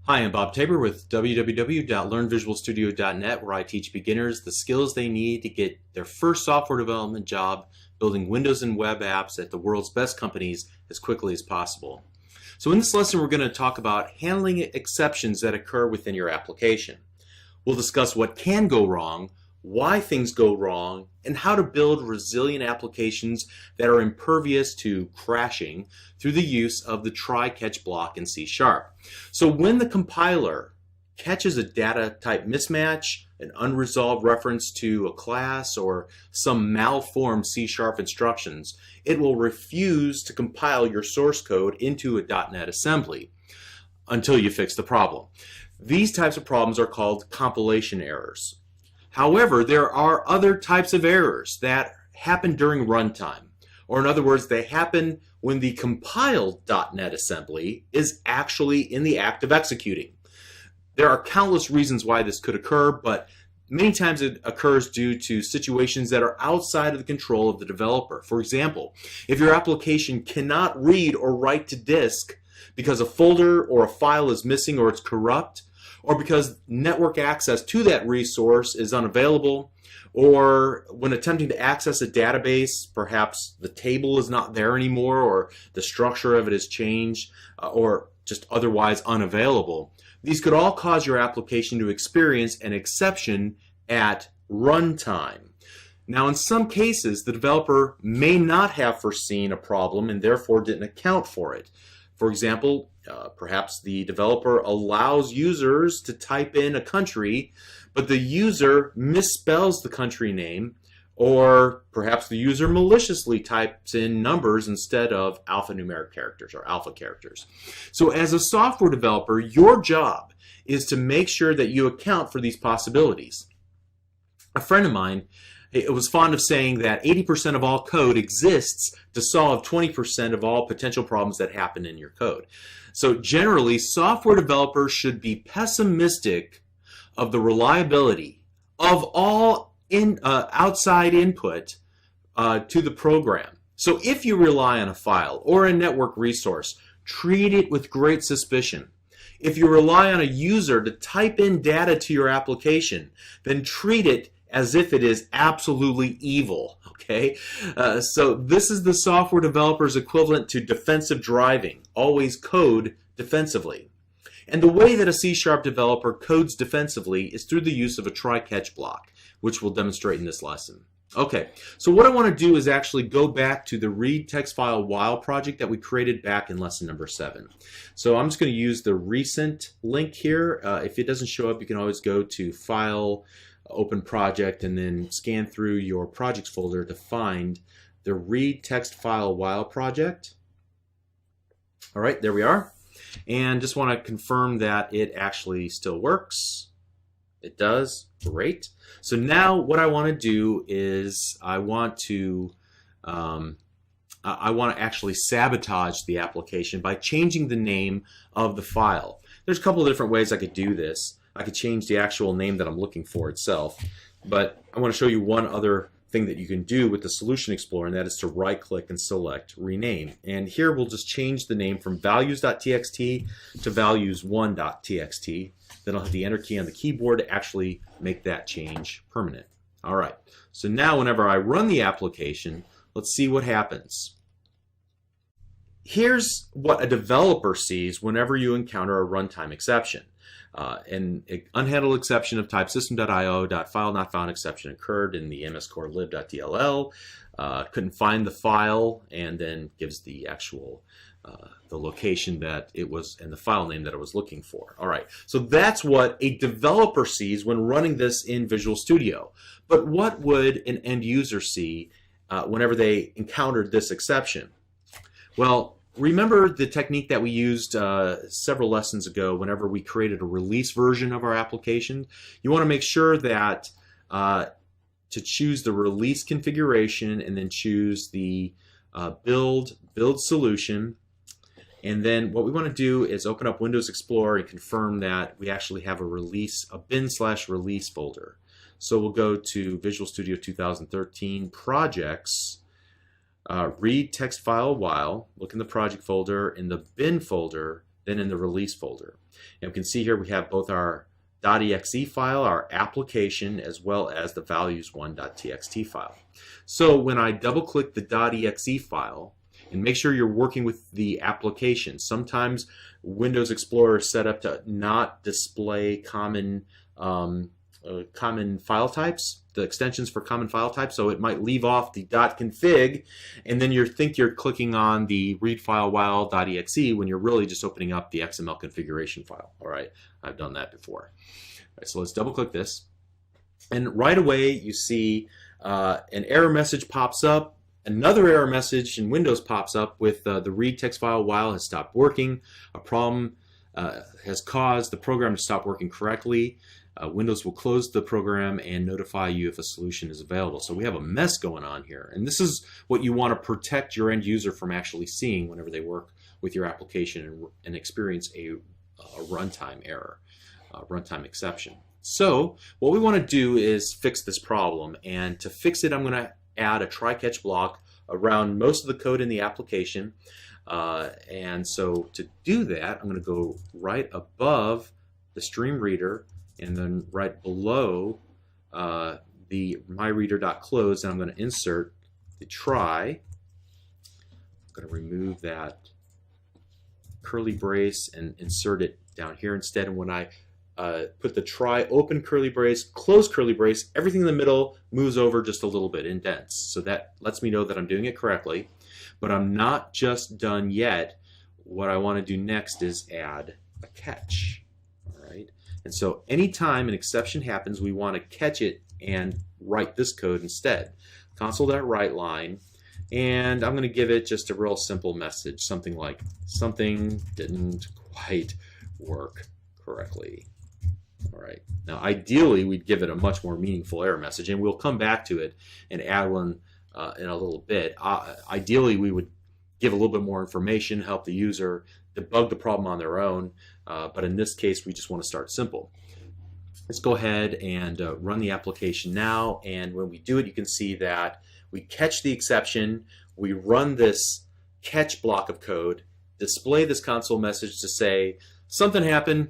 Hi, I'm Bob Tabor with www.learnvisualstudio.net, where I teach beginners the skills they need to get their first software development job building Windows and web apps at the world's best companies as quickly as possible. So in this lesson, we're going to talk about handling exceptions that occur within your application. We'll discuss what can go wrong, why things go wrong, and how to build resilient applications that are impervious to crashing through the use of the try-catch block in C#. So when the compiler catches a data type mismatch, an unresolved reference to a class, or some malformed C# instructions, it will refuse to compile your source code into a .NET assembly until you fix the problem. These types of problems are called compilation errors. However, there are other types of errors that happen during runtime, or in other words, they happen when the compiled .NET assembly is actually in the act of executing. There are countless reasons why this could occur, but many times it occurs due to situations that are outside of the control of the developer. For example, if your application cannot read or write to disk because a folder or a file is missing or it's corrupt, or because network access to that resource is unavailable, or when attempting to access a database, perhaps the table is not there anymore, or the structure of it has changed, or just otherwise unavailable. These could all cause your application to experience an exception at runtime. Now, in some cases, the developer may not have foreseen a problem and therefore didn't account for it. For example, perhaps the developer allows users to type in a country, but the user misspells the country name, or perhaps the user maliciously types in numbers instead of alphanumeric characters or alpha characters. So as a software developer, your job is to make sure that you account for these possibilities. A friend of mine was fond of saying that 80% of all code exists to solve 20% of all potential problems that happen in your code. So generally, software developers should be pessimistic of the reliability of all outside input to the program. So if you rely on a file or a network resource, treat it with great suspicion. If you rely on a user to type in data to your application, then treat it as if it is absolutely evil, okay? So this is the software developer's equivalent to defensive driving. Always code defensively. And the way that a C# developer codes defensively is through the use of a try-catch block, which we'll demonstrate in this lesson. Okay, so what I want to do is actually go back to the read text file while project that we created back in lesson number 7. So I'm just going to use the recent link here. If it doesn't show up, you can always go to File, Open Project, and then scan through your projects folder to find the read text file while project. All right, there we are. And just want to confirm that it actually still works. It does. Great. So now what I want to do is I want to actually sabotage the application by changing the name of the file. There's a couple of different ways I could do this. I could change the actual name that I'm looking for itself, but I want to show you one other thing that you can do with the Solution Explorer, and that is to right-click and select Rename. And here we'll just change the name from values.txt to values1.txt. Then I'll hit the Enter key on the keyboard to actually make that change permanent. All right, so now whenever I run the application, let's see what happens. Here's what a developer sees whenever you encounter a runtime exception. An unhandled exception of type system.io.file-not-found exception occurred in the MS-core lib.dll. Couldn't find the file, and then gives the actual the location that it was and the file name that it was looking for. All right, so that's what a developer sees when running this in Visual Studio. But what would an end user see whenever they encountered this exception? Well, remember the technique that we used several lessons ago whenever we created a release version of our application? You want to make sure that to choose the release configuration and then choose the build solution. And then what we want to do is open up Windows Explorer and confirm that we actually have a bin/release folder. So we'll go to Visual Studio 2013 Projects, read text file while, look in the project folder, in the bin folder, then in the release folder. And we can see here we have both our .exe file, our application, as well as the values1.txt file. So when I double click the .exe file, and make sure you're working with the application. Sometimes Windows Explorer is set up to not display common file types, the extensions for common file types, so it might leave off the .config, and then you think you're clicking on the read file while .exe when you're really just opening up the XML configuration file. All right, I've done that before. All right, so let's double click this, and right away you see an error message pops up. Another error message in Windows pops up with the read text file while has stopped working. A problem has caused the program to stop working correctly. Windows will close the program and notify you if a solution is available. So we have a mess going on here. And this is what you want to protect your end user from actually seeing whenever they work with your application and experience a runtime error, runtime exception. So what we want to do is fix this problem. And to fix it, I'm going to add a try-catch block around most of the code in the application. And so to do that, I'm going to go right above the stream reader and then right below the myreader.close, and I'm going to insert the try. I'm going to remove that curly brace and insert it down here instead. And when I put the try, open curly brace, close curly brace, everything in the middle moves over just a little bit, indents. So that lets me know that I'm doing it correctly. But I'm not just done yet. What I want to do next is add a catch. All right. And so anytime an exception happens, we want to catch it and write this code instead. Console.write line. And I'm going to give it just a real simple message, something like, something didn't quite work correctly. All right. Now, ideally, we'd give it a much more meaningful error message, and we'll come back to it and add one in a little bit. Ideally, we would give a little bit more information, help the user debug the problem on their own, but in this case, we just want to start simple. Let's go ahead and run the application now, and when we do it, you can see that we catch the exception, we run this catch block of code, display this console message to say, something happened,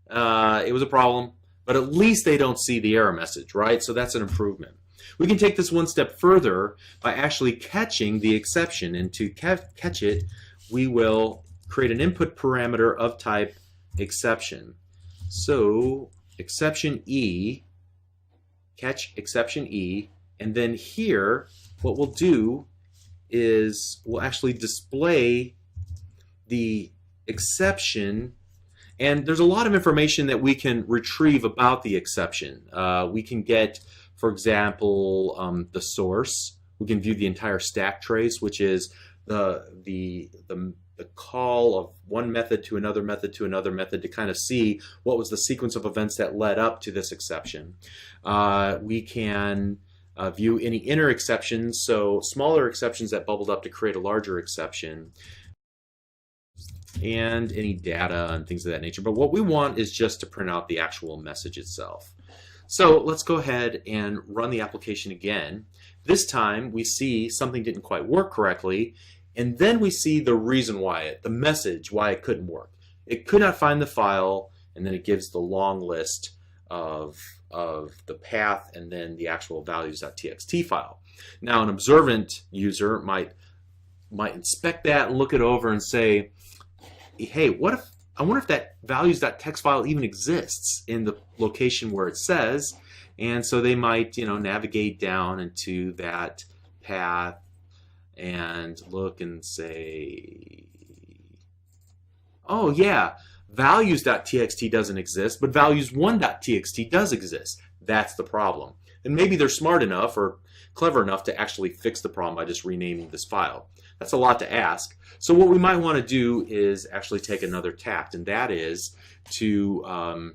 it was a problem, but at least they don't see the error message, right? So that's an improvement. We can take this one step further by actually catching the exception, and to catch it, we will create an input parameter of type exception. So exception E, catch exception E, and then here what we'll do is we'll actually display the exception. And there's a lot of information that we can retrieve about the exception. We can get, for example, the source. We can view the entire stack trace, which is the call of one method to another method to another method to kind of see what was the sequence of events that led up to this exception. We can view any inner exceptions, so smaller exceptions that bubbled up to create a larger exception, and any data and things of that nature. But what we want is just to print out the actual message itself. So let's go ahead and run the application again. This time we see something didn't quite work correctly, and then we see the reason why the message why it couldn't work. It could not find the file, and then it gives the long list of the path and then the actual values.txt file. Now an observant user might inspect that and look it over and say, hey, I wonder if that values.txt file even exists in the location where it says, and so they might, navigate down into that path and look and say, oh yeah, values.txt doesn't exist, but values1.txt does exist. That's the problem. And maybe they're smart enough or clever enough to actually fix the problem by just renaming this file. That's a lot to ask. So what we might want to do is actually take another tact, and that is to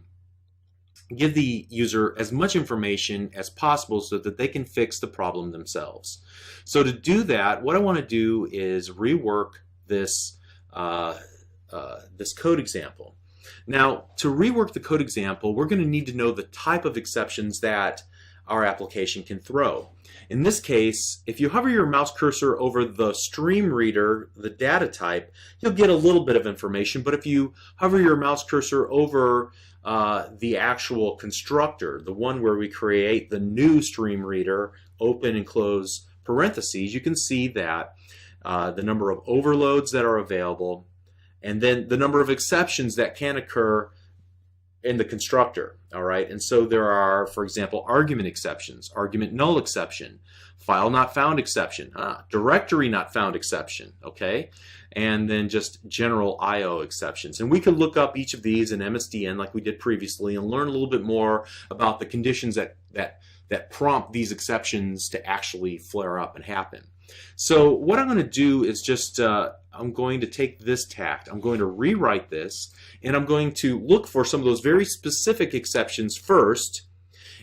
give the user as much information as possible so that they can fix the problem themselves. So to do that, what I want to do is rework this, this code example. Now, to rework the code example, we're going to need to know the type of exceptions that our application can throw. In this case, if you hover your mouse cursor over the stream reader, the data type, you'll get a little bit of information, but if you hover your mouse cursor over the actual constructor, the one where we create the new stream reader, open and close parentheses, you can see that the number of overloads that are available, and then the number of exceptions that can occur in the constructor. All right, and so there are, for example, argument exceptions, argument null exception, file not found exception, directory not found exception, okay, and then just general IO exceptions. And we can look up each of these in MSDN like we did previously and learn a little bit more about the conditions that prompt these exceptions to actually flare up and happen. So what I'm going to do is just I'm going to take this tact, I'm going to rewrite this, and I'm going to look for some of those very specific exceptions first,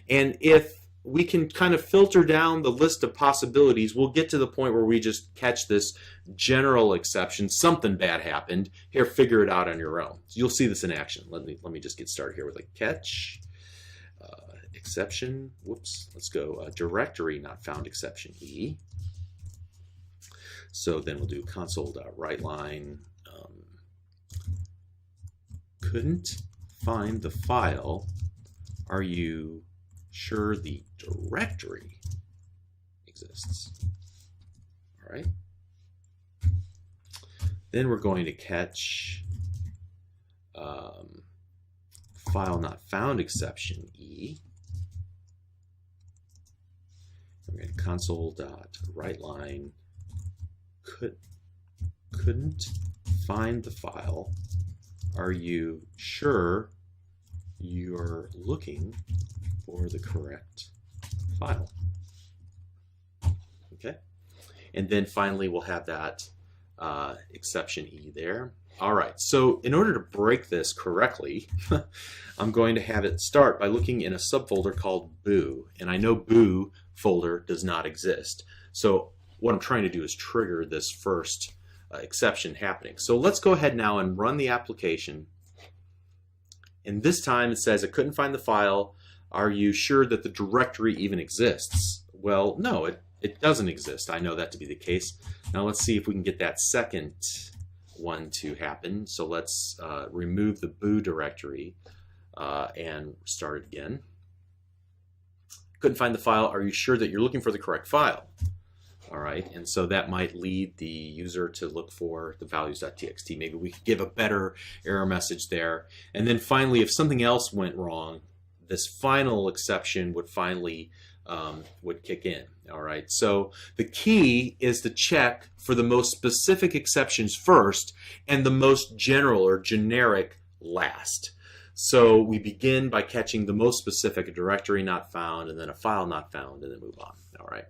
and if we can kind of filter down the list of possibilities, we'll get to the point where we just catch this general exception, something bad happened. Here, figure it out on your own. So you'll see this in action. Let me just get started here with a catch. Exception, whoops, let's go directory not found exception E. So then we'll do console.writeLine couldn't find the file. Are you sure the directory exists? All right. Then we're going to catch file not found exception E. We're going to console.writeLine couldn't find the file. Are you sure you're looking for the correct file? Okay, and then finally we'll have that exception E there. All right, so in order to break this correctly, I'm going to have it start by looking in a subfolder called boo, and I know boo folder does not exist. So what I'm trying to do is trigger this first exception happening. So let's go ahead now and run the application. And this time it says it couldn't find the file. Are you sure that the directory even exists? Well, no, it doesn't exist. I know that to be the case. Now let's see if we can get that second one to happen. So let's remove the boo directory and start it again. Couldn't find the file. Are you sure that you're looking for the correct file? All right, and so that might lead the user to look for the values.txt. Maybe we could give a better error message there. And then finally, if something else went wrong, this final exception would finally would kick in. All right, so the key is to check for the most specific exceptions first and the most general or generic last. So we begin by catching the most specific, a directory not found, and then a file not found, and then move on. All right.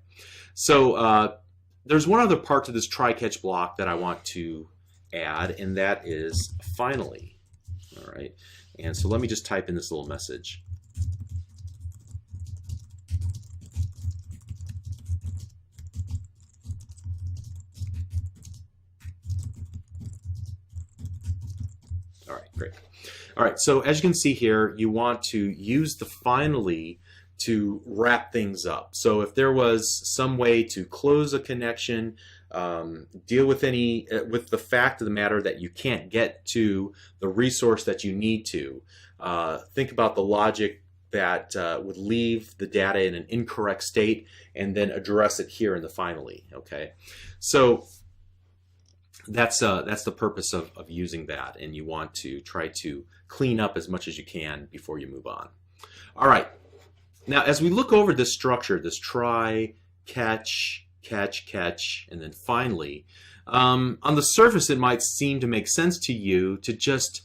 So there's one other part to this try-catch block that I want to add, and that is finally. All right. And so let me just type in this little message. All right, great. All right, so as you can see here, you want to use the finally to wrap things up. So if there was some way to close a connection, deal with with the fact of the matter that you can't get to the resource that you need to, think about the logic that would leave the data in an incorrect state and then address it here in the finally. Okay, so that's the purpose of using that, and you want to try to clean up as much as you can before you move on. All right. Now, as we look over this structure, this try, catch, catch, catch, and then finally, on the surface it might seem to make sense to you to just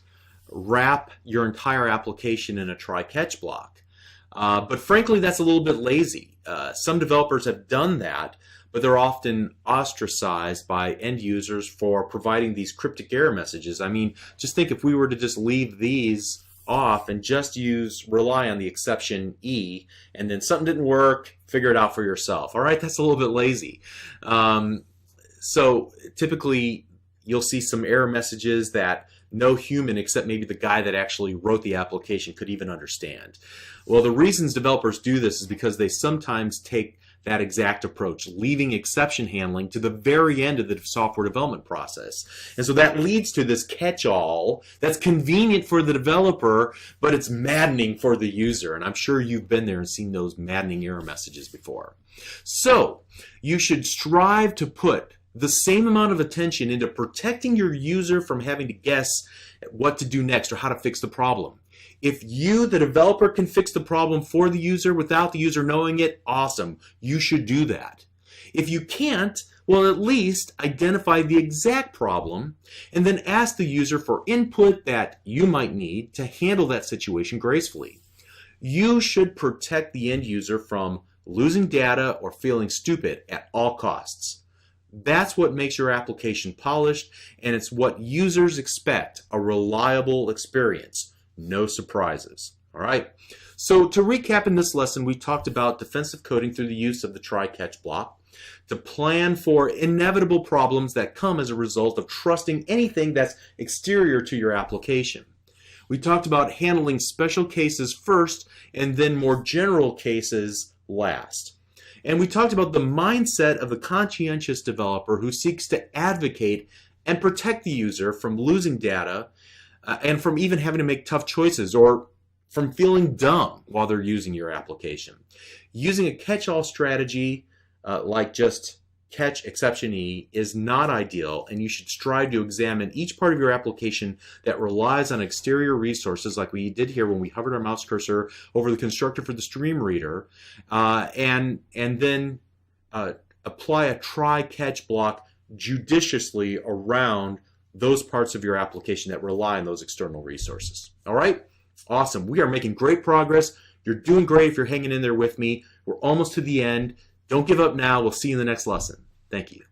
wrap your entire application in a try-catch block. But frankly, that's a little bit lazy. Some developers have done that, but they're often ostracized by end users for providing these cryptic error messages. I mean, just think if we were to just leave these off and just rely on the exception E, and then something didn't work, figure it out for yourself. All right, that's a little bit lazy. So typically, you'll see some error messages that no human except maybe the guy that actually wrote the application could even understand. Well, the reasons developers do this is because they sometimes take that exact approach, leaving exception handling to the very end of the software development process. And so that leads to this catch-all that's convenient for the developer, but it's maddening for the user. And I'm sure you've been there and seen those maddening error messages before. So you should strive to put the same amount of attention into protecting your user from having to guess what to do next or how to fix the problem. If you, the developer, can fix the problem for the user without the user knowing it, awesome. You should do that. If you can't, well, at least identify the exact problem and then ask the user for input that you might need to handle that situation gracefully. You should protect the end user from losing data or feeling stupid at all costs. That's what makes your application polished, and it's what users expect, a reliable experience. No surprises. All right. So to recap in this lesson, we talked about defensive coding through the use of the try-catch block, to plan for inevitable problems that come as a result of trusting anything that's exterior to your application. We talked about handling special cases first and then more general cases last. And we talked about the mindset of the conscientious developer who seeks to advocate and protect the user from losing data and from even having to make tough choices or from feeling dumb while they're using your application. Using a catch-all strategy like just catch exception E is not ideal, and you should strive to examine each part of your application that relies on exterior resources like we did here when we hovered our mouse cursor over the constructor for the stream reader, and then apply a try-catch block judiciously around those parts of your application that rely on those external resources. All right? Awesome. We are making great progress. You're doing great if you're hanging in there with me. We're almost to the end. Don't give up now. We'll see you in the next lesson. Thank you.